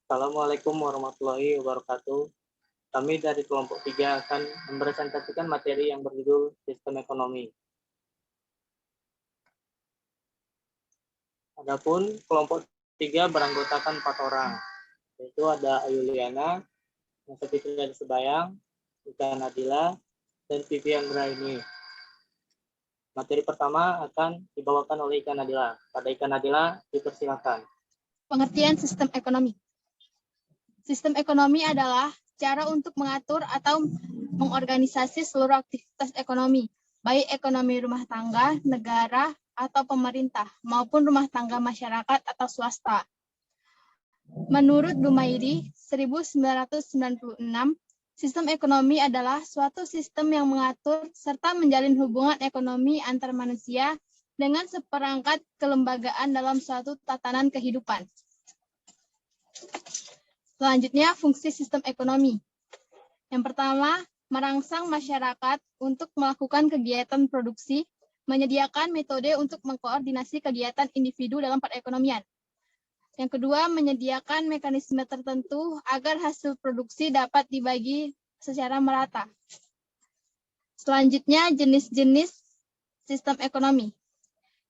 Assalamualaikum warahmatullahi wabarakatuh. Kami dari kelompok 3 akan mempresentasikan materi yang berjudul Sistem Ekonomi. Adapun kelompok 3 beranggotakan 4 orang, yaitu ada Ayuliana, yang seperti dari Sebayang, Ika Nadila, dan Vivi Anggraini. Materi pertama akan dibawakan oleh Ika Nadila. Pada Ika Nadila, dipersilakan. Pengertian sistem ekonomi. Sistem ekonomi adalah cara untuk mengatur atau mengorganisasi seluruh aktivitas ekonomi, baik ekonomi rumah tangga, negara, atau pemerintah, maupun rumah tangga masyarakat atau swasta. Menurut Dumairi, 1996, sistem ekonomi adalah suatu sistem yang mengatur serta menjalin hubungan ekonomi antar manusia dengan seperangkat kelembagaan dalam suatu tatanan kehidupan. Selanjutnya, fungsi sistem ekonomi. Yang pertama, merangsang masyarakat untuk melakukan kegiatan produksi, menyediakan metode untuk mengkoordinasi kegiatan individu dalam perekonomian. Yang kedua, menyediakan mekanisme tertentu agar hasil produksi dapat dibagi secara merata. Selanjutnya, jenis-jenis sistem ekonomi.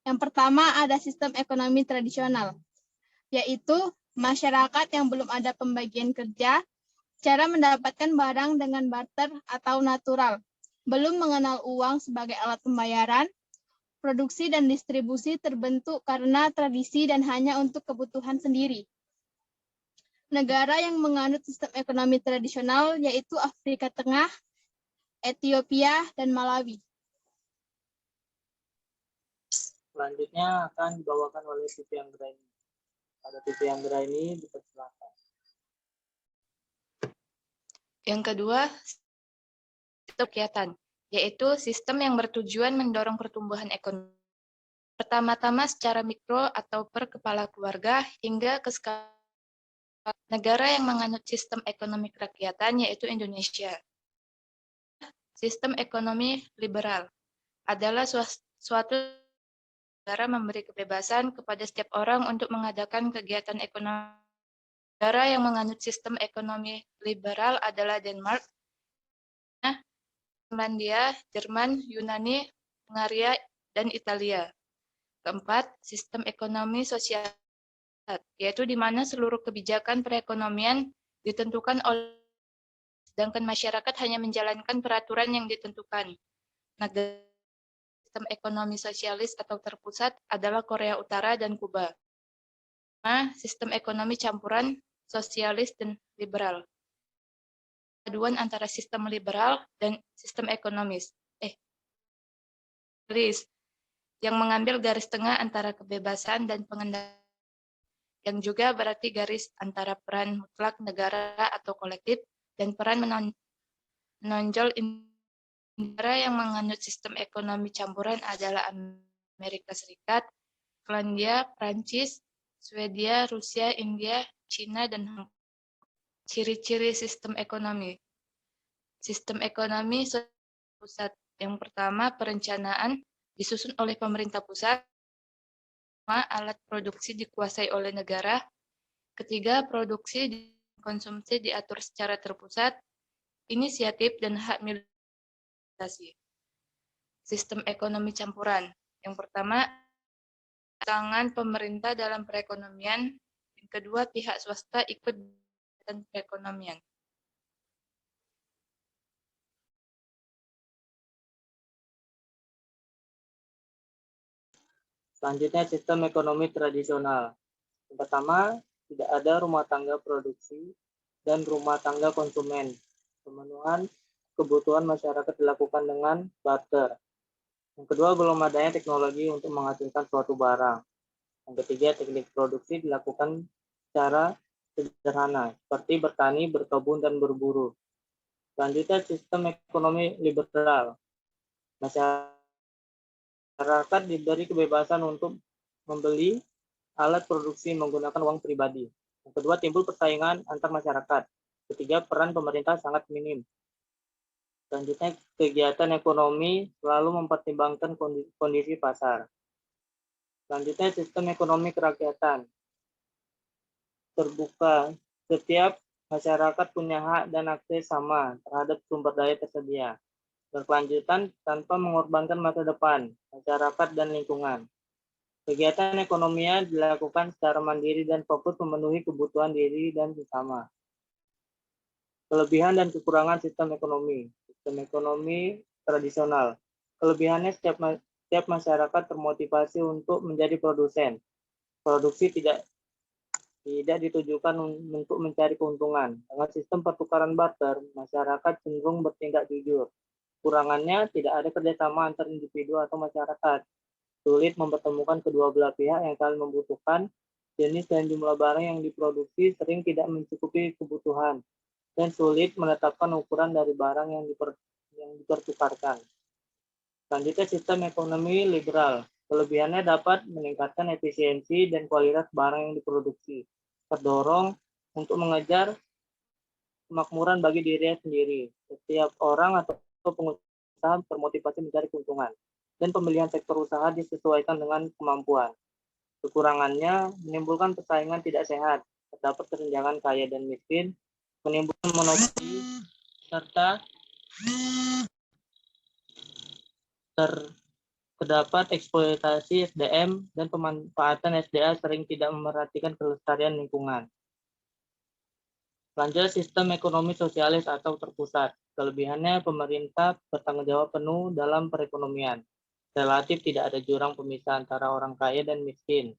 Yang pertama, ada sistem ekonomi tradisional, yaitu masyarakat yang belum ada pembagian kerja, cara mendapatkan barang dengan barter atau natural, belum mengenal uang sebagai alat pembayaran, produksi dan distribusi terbentuk karena tradisi dan hanya untuk kebutuhan sendiri. Negara yang menganut sistem ekonomi tradisional yaitu Afrika Tengah, Ethiopia, dan Malawi. Selanjutnya akan dibawakan oleh Vivi Anggraini. Pada Vivi Anggraini, dipersilakan. Yang kedua, sistem kegiatan, yaitu sistem yang bertujuan mendorong pertumbuhan ekonomi. Pertama-tama secara mikro atau per kepala keluarga hingga ke skala negara yang menganut sistem ekonomi kerakyatan yaitu Indonesia. Sistem ekonomi liberal adalah suatu negara memberi kebebasan kepada setiap orang untuk mengadakan kegiatan ekonomi. Negara yang menganut sistem ekonomi liberal adalah Denmark, Finlandia, Jerman, Yunani, Hungaria, dan Italia. Keempat, sistem ekonomi sosial, yaitu di mana seluruh kebijakan perekonomian ditentukan oleh, sedangkan masyarakat hanya menjalankan peraturan yang ditentukan. Negara sistem ekonomi sosialis atau terpusat adalah Korea Utara dan Kuba. Sistem ekonomi campuran sosialis dan liberal. Paduan antara sistem liberal dan sistem ekonomis. Yang mengambil garis tengah antara kebebasan dan pengendalian, yang juga berarti garis antara peran mutlak negara atau kolektif dan peran menonjol negara yang menganut sistem ekonomi campuran adalah Amerika Serikat, Finlandia, Prancis, Swedia, Rusia, India, Cina, dan Hong Kong. Ciri-ciri sistem ekonomi. Sistem ekonomi pusat. Yang pertama, perencanaan disusun oleh pemerintah pusat. Alat produksi dikuasai oleh negara. Ketiga, produksi dan konsumsi diatur secara terpusat. Inisiatif dan hak milik. Sistem ekonomi campuran. Yang pertama, tangan pemerintah dalam perekonomian. Yang kedua, pihak swasta ikut dalam perekonomian. Selanjutnya, sistem ekonomi tradisional. Yang pertama, tidak ada rumah tangga produksi dan rumah tangga konsumen. Pemenuhan kebutuhan masyarakat dilakukan dengan barter. Yang kedua, belum adanya teknologi untuk menghasilkan suatu barang. Yang ketiga, teknik produksi dilakukan secara sederhana, seperti bertani, berkebun, dan berburu. Selanjutnya, sistem ekonomi liberal. Masyarakat diberi kebebasan untuk membeli alat produksi menggunakan uang pribadi. Yang kedua, timbul persaingan antar masyarakat. Ketiga, peran pemerintah sangat minim. Selanjutnya, kegiatan ekonomi selalu mempertimbangkan kondisi pasar. Selanjutnya, sistem ekonomi kerakyatan. Terbuka Setiap masyarakat punya hak dan akses sama terhadap sumber daya tersedia, berkelanjutan tanpa mengorbankan masa depan, masyarakat, dan lingkungan. Kegiatan ekonominya dilakukan secara mandiri dan fokus memenuhi kebutuhan diri dan sesama. Kelebihan dan kekurangan sistem ekonomi. Sistem ekonomi tradisional. Kelebihannya setiap masyarakat termotivasi untuk menjadi produsen. Produksi tidak ditujukan untuk mencari keuntungan. Dengan sistem pertukaran barter, masyarakat cenderung bertindak jujur. Kurangannya, tidak ada kerjasama antar individu atau masyarakat. Sulit mempertemukan kedua belah pihak yang saling membutuhkan. Jenis dan jumlah barang yang diproduksi sering tidak mencukupi kebutuhan, dan sulit menetapkan ukuran dari barang yang dipertukarkan. Selanjutnya, sistem ekonomi liberal. Kelebihannya dapat meningkatkan efisiensi dan kualitas barang yang diproduksi, terdorong untuk mengejar kemakmuran bagi dirinya sendiri. Setiap orang atau pengusaha termotivasi mencari keuntungan, dan pemilihan sektor usaha disesuaikan dengan kemampuan. Kekurangannya menimbulkan persaingan tidak sehat, terdapat kesenjangan kaya dan miskin, menimbulkan monopoli, serta terdapat eksploitasi SDM dan pemanfaatan SDA sering tidak memerhatikan kelestarian lingkungan. Selanjutnya, sistem ekonomi sosialis atau terpusat. Kelebihannya, pemerintah bertanggung jawab penuh dalam perekonomian. Relatif tidak ada jurang pemisah antara orang kaya dan miskin.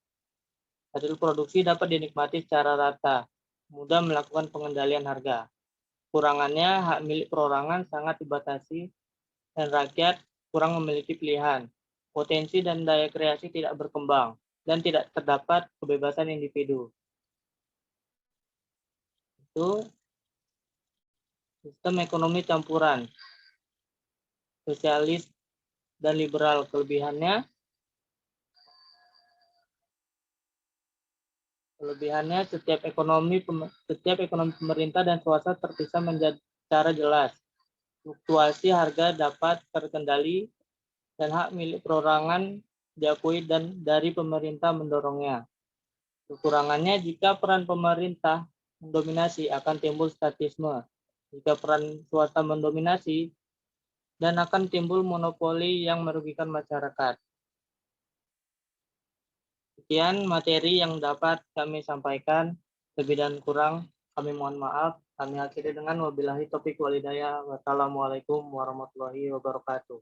Hasil produksi dapat dinikmati secara rata, mudah melakukan pengendalian harga. Kurangannya, hak milik perorangan sangat dibatasi dan rakyat kurang memiliki pilihan. Potensi dan daya kreasi tidak berkembang, dan tidak terdapat kebebasan individu. Itu sistem ekonomi campuran, sosialis dan liberal. Kelebihannya setiap ekonomi pemerintah dan swasta terpisah menjadi secara jelas. Fluktuasi harga dapat terkendali dan hak milik perorangan diakui dan dari pemerintah mendorongnya. Kekurangannya, jika peran pemerintah mendominasi akan timbul statisme. Jika peran swasta mendominasi, dan akan timbul monopoli yang merugikan masyarakat. Sekian materi yang dapat kami sampaikan. Lebih dan kurang kami mohon maaf. Kami akhiri dengan wabillahi taufiq walhidayah. Wassalamualaikum warahmatullahi wabarakatuh.